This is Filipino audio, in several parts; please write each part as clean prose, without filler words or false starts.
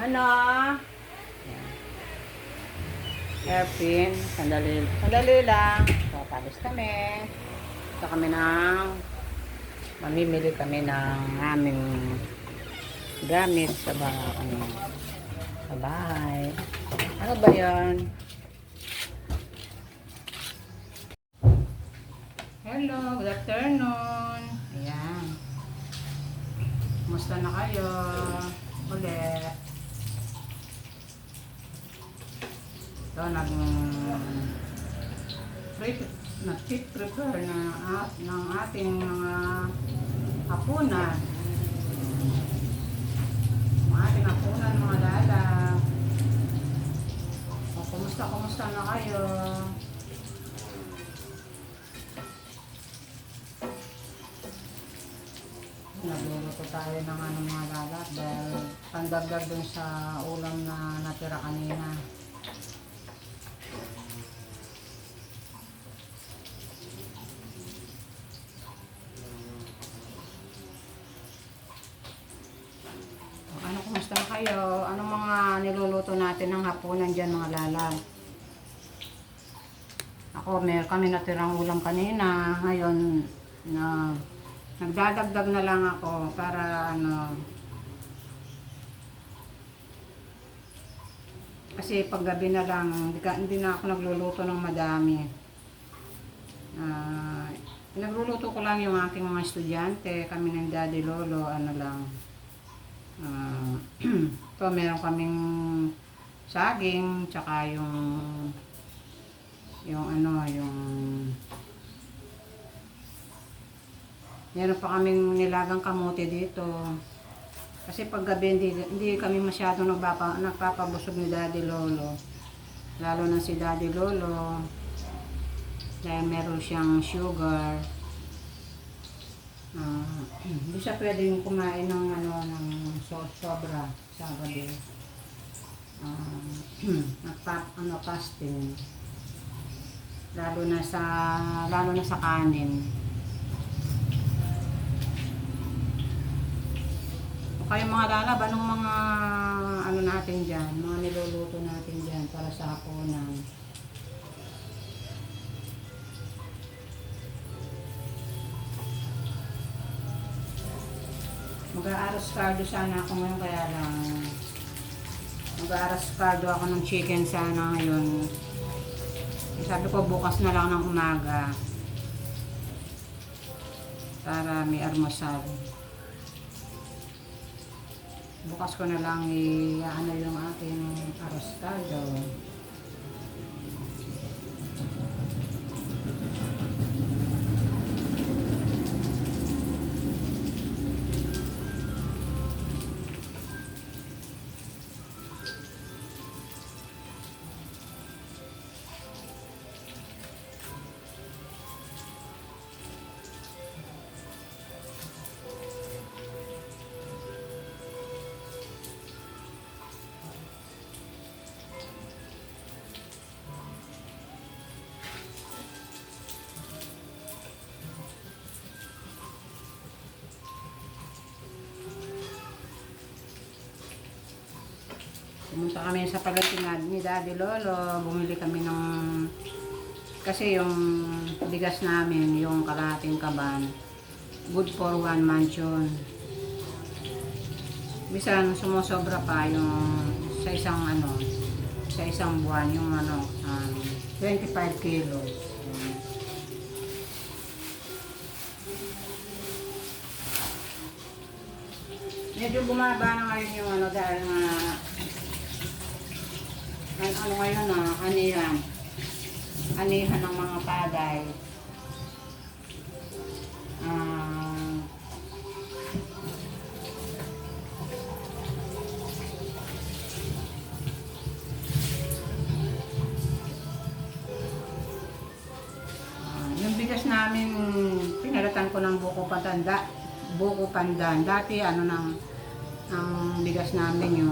Ano? Yan. Airpin. Sandali. Sandali lang. So, palis kami. Ito kami ng mamimili kami ng aming gamit sa bahay. Sa bahay. Ano ba yan? Hello, good afternoon. Ayan. Kumusta na kayo? Ulit. Ito, nag-prepare na ng ating mga hapunan. Ang ating hapunan, mga lala. O, kumusta na kayo? Nagluluto tayo ng mga lalat dahil pandagdag dun sa ulam na natira kanina. Ano, kumusta na kayo? Anong mga niluluto natin ng hapunan dyan, mga lalat? Ako, kami natirang ulam kanina. Ngayon, nagdadagdag na lang ako para kasi paggabi na lang, hindi na ako nagluluto ng madami. Nagluluto ko lang yung aking mga estudyante, kami ng Daddy Lolo, ito, meron kaming saging, tsaka yung meron pa kaming nilagang kamote dito. Kasi pag gabi hindi kami masyadong nagpapabusog ni Daddy Lolo. Lalo na si Daddy Lolo. Dahil meron siyang sugar. Hindi siya pwedeng kumain ng sobra sa gabi. Fasting. Lalo na sa kanin. Kayo mga lalab, anong mga natin dyan, mga niluluto natin dyan para sa hapunan. Mag-aaros cardo sana ako ngayon, kaya lang mag-aaros cardo ako ng chicken sana ngayon. Sabi ko bukas na lang ng umaga para may almusal. Bukas ko na lang yung ating arrostado. Pumunta kami sa Palatinad ni Daddy Lolo. Bumili kami kasi yung bigas namin, yung kalahating kaban, good for 1 month yun. Bisan sumusobra pa yung sa isang buwan, yung 25 kilos. Medyo bumaba na ngayon yung dahil ngayon anihan ng mga paday. Yung bigas namin, pinalatan ko ng buko pandan. Dati ang bigas namin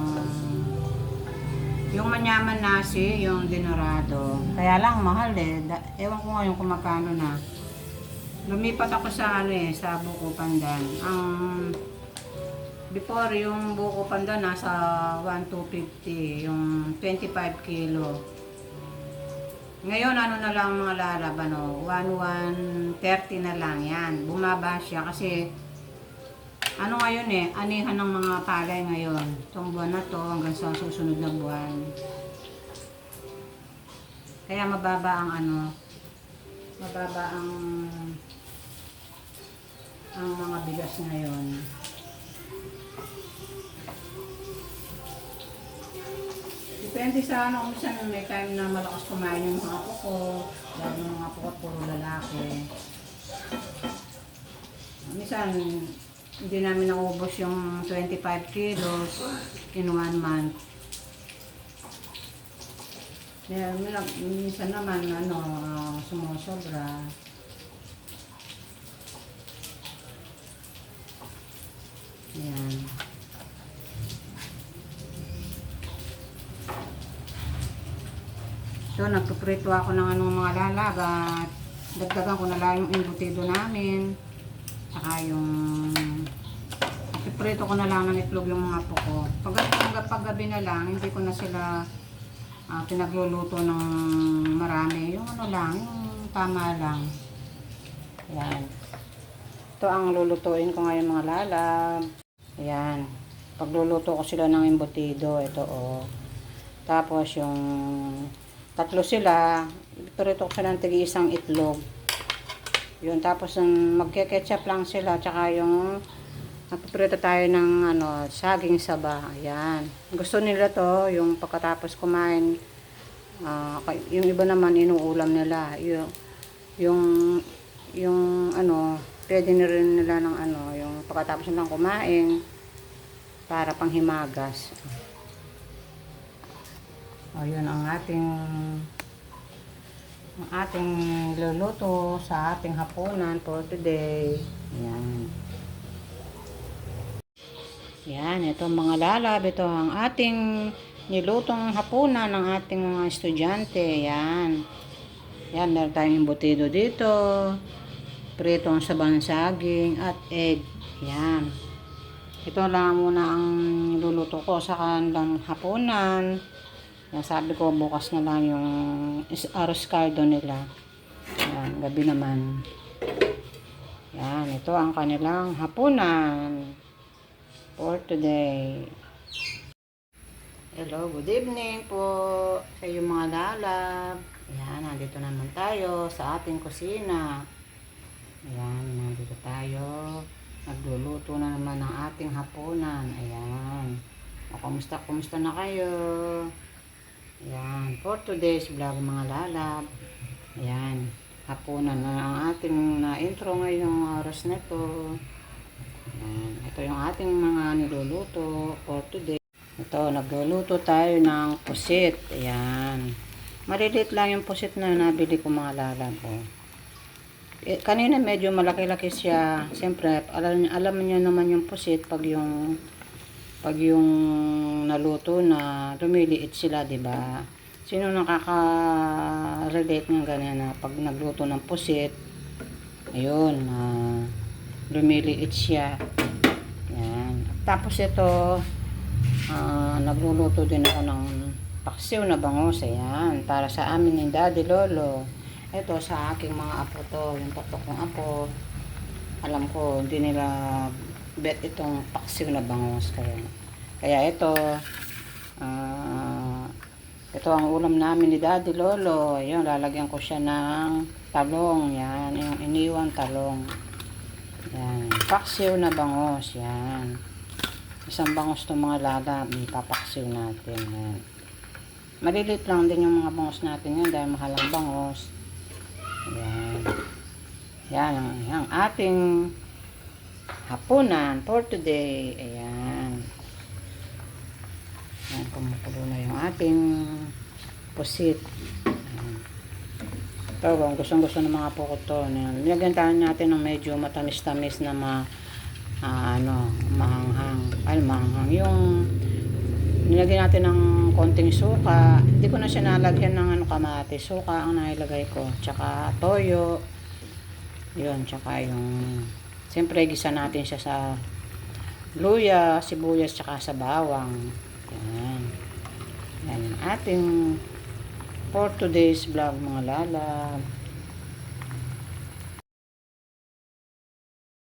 yung manyaman nasi, yung dinurado. Kaya lang mahal ewan ko ngayon kung magkano na. Lumipat ako sa sa buko pandan. Before, yung buko panda nasa 1,250, yung 25 kilo. Ngayon, ano na lang mga lalab, ano, 1,130 na lang yan. Bumaba siya kasi, ano ngayon eh, anihan ng mga palay ngayon. Itong buwan na to hanggang sa susunod na buwan. Kaya mababa ang ano, mababa ang mga bigas ngayon. Depende sa ano, kung saan may time na malakas kumain yung mga apo ko. Dahil yung mga apo ko puro lalaki. Minsan, hindi namin naubos yung 25 kilos in 1 month. Minsan naman, ano, sumusobra. Ayan. So, nagpiprito ako ng anong mga lalagat. Dagdagan ko na lang yung embutido namin. Saka yung nagpiprito ko na lang ng itlog yung mga apo ko. Paggabi na lang, hindi ko na sila pinagluluto ng marami. Yung ano lang, yung tama lang. Ayan. Ito ang lulutuin ko ngayon mga lalab. Ayan. Pagluluto ko sila ng embutido. Ito oh. Tapos yung tatlo sila, pirito ko sila ng tig-isang itlog. Yun, tapos magke-ketchup lang sila, tsaka yung nagpiprito tayo ng ano, saging saba. Ayan. Gusto nila to, yung pagkatapos kumain, yung iba naman inuulam nila. Yung ano, pwede na rin nila ng ano, yung pagkatapos nilang kumain, para panghimagas. O, yun ang ating luluto sa ating hapunan for today. Ayan. Yan, ito mga lalab. Ito ang ating nilutong hapunan ng ating mga estudyante. Yan. Yan, meron tayong embutido dito. Pritong sabang saging at egg. Yan. Ito lang muna ang luluto ko sa kanilang hapunan. Yan, sabi ko bukas na lang yung arroz caldo nila. Yan, gabi naman. Yan, ito ang kanilang hapunan for today. Hello, good evening po sa iyong mga lalab. Yan, nandito naman tayo sa ating kusina. Yan, nandito tayo. Nagluluto na naman ng ating hapunan. Ayan. O, kumusta na kayo? Ayan, for today's vlog mga lalab. Ayan, hapunan na ang ating na-intro ngayong oras na ito. Ayan, ito yung ating mga niluluto for today. Ito, nagluluto tayo ng pusit. Ayan. Maliliit lang yung pusit na nabili ko mga lalab. Kanina medyo malaki-laki siya. Siyempre, alam niyo naman yung pusit pag yung naluto na lumiliit sila, 'di ba? Sino nakaka-relate ng ganyan na pag nagluto ng pusit, ayun, lumiliit siya. Yan. Tapos ito, nagluluto din ako ng paksiw na bangus. Ayan, para sa amin ni Daddy Lolo. Ito sa aking mga apo to, yung tatlo kong apo. Alam ko, hindi nila bet itong paksiw na bangus. Kaya ito, ito ang ulam namin ni Daddy Lolo. Ayun, lalagyan ko siya ng talong. Yan, yung iniwang talong. Yan, paksiw na bangus. Yan. Isang bangus itong mga lalab, ipapaksiw natin. Yan. Malilit lang din yung mga bangus natin yan dahil mahal ang bangus. Yan. Yan ang ating hapunan for today. Ayan. Ayan, kumukulo na yung ating pusit. Ayan. Pero kung gustong-gusto ng mga po ko to, nilagyan tayo natin ng medyo matamis-tamis na mahanghang. Ay, mahanghang. Yung nilagyan natin ng konting suka. Hindi ko na siya nalagyan ng kamatis. Suka ang nailagay ko. Tsaka toyo. Yun, tsaka yung siyempre gisa natin siya sa luya, sibuyas, tsaka sa bawang. Yan. Yan ang ating for today's vlog mga lalab.